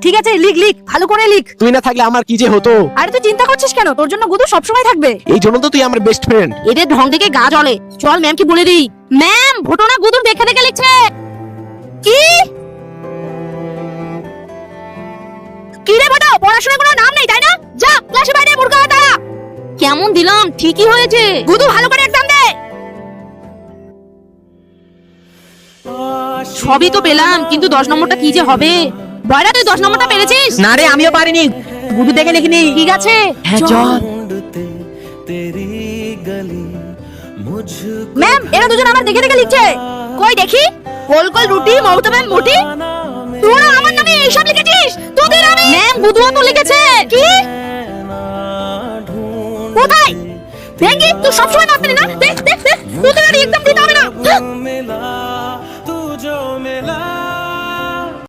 ঠিক আছে, লিখ লিখ, ভালো করে লিখ। তুই না থাকলে আমার কি যে হতো। আরে তুই চিন্তা করছিস কেন? তোর জন্য গুদু সবসময় থাকবে। এই জন্য তো তুই আমার বেস্ট ফ্রেন্ড। এদের ঢং দেখে গা জ্বলে। চল ম্যাম কি বলে দিই। ম্যাম, ঘটনা গুদুর দেখে দেখে লিখছে। কি কি রে বটো, পড়াশোনার কোনো নাম নেই তাই না? যা ক্লাসে বাইরে মুরগা হতা। কেমন দিলাম? ঠিকই হয়েছে। গুদু ভালো করে এক্সাম দে। সবই তো পেলাম, কিন্তু 10 নম্বরটা কি যে হবে। বয়রা, তুই 10 নম্বরটা পেরেছিস? না রে, আমিও পারিনি, গুদু দেখে লিখিনি। ঠিক আছে, হ্যাঁ চল। ম্যাম, এরা দুজন আমার দেখে দেখে লিখছে। কই দেখি। গোল গোল রুটি, মৌতবেন মুটি। তোরা আমার নামে এইসব লিখেছিস? তোদের আমি। ম্যাম, গুদুও তো লিখেছে। কি? কোথায়? ভেঙ্গি, তুই সবসময় মারতে না। দেখ দেখ দেখ, তোদের আর এক্সাম দিতে হবে না।